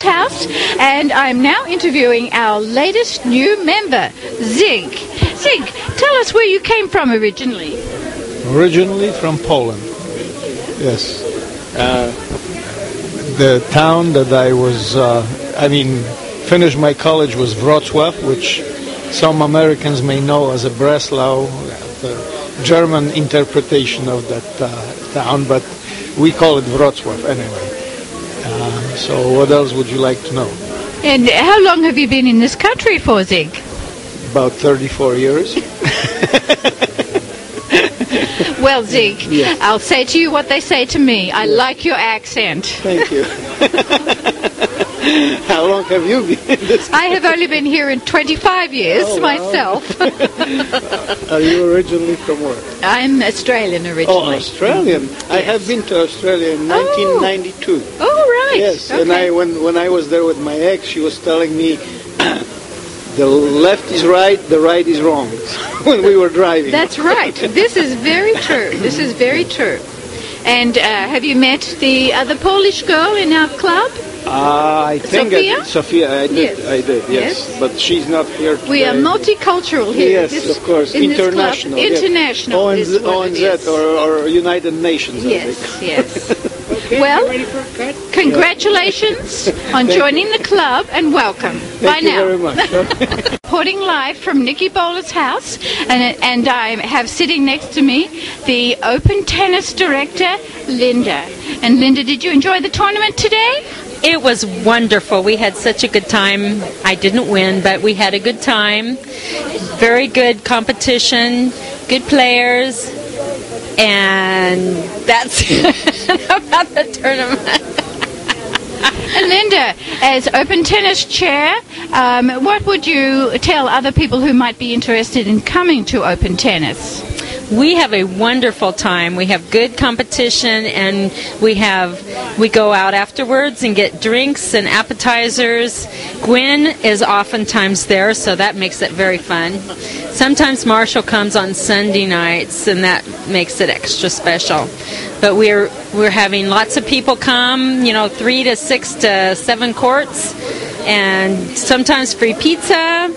House, and I'm now interviewing our latest new member, Zig. Zig, tell us where you came from originally. Originally from Poland, yes. The town that I was, finished my college was Wrocław, which some Americans may know as a Breslau, the German interpretation of that town, but we call it Wrocław anyway. So what else would you like to know? And how long have you been in this country for, Zig? About 34 years. Well, Zig, yes. I'll say to you what they say to me. I like your accent. Thank you. How long have you been in this country? I have only been here in 25 years myself. Are you originally from where? I'm Australian originally. Oh, Australian. Yes. I have been to Australia in 1992. Oh, right. Yes, okay. And when I was there with my ex, she was telling me the left is right, the right is wrong when we were driving. That's right. This is very true. This is very true. And have you met the other Polish girl in our club? I think Sophia? Sophia, I did. Yes. I did, yes. But she's not here today. We are multicultural here. Yes, of course. International. Yes. International is what it is. or United Nations. Yes, yes. Well, congratulations on joining the club and welcome. Bye now. Thank you very much. Reporting live from Nikki Bowler's house, and I have sitting next to me the Open Tennis Director, Linda. And Linda, did you enjoy the tournament today? It was wonderful. We had such a good time. I didn't win, but we had a good time. Very good competition, good players, and that's about the tournament. And Linda, as Open Tennis Chair, what would you tell other people who might be interested in coming to Open Tennis? We have a wonderful time. We have good competition, and we go out afterwards and get drinks and appetizers. Gwen is oftentimes there, so that makes it very fun. Sometimes Marshall comes on Sunday nights, and that makes it extra special. But we're having lots of people come, 3 to 6 to 7 courts, and sometimes free pizza.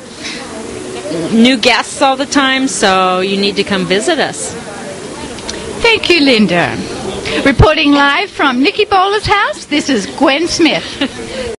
New guests all the time, so you need to come visit us. Thank you, Linda. Reporting live from Nikki Bowler's house, this is Gwen Smith.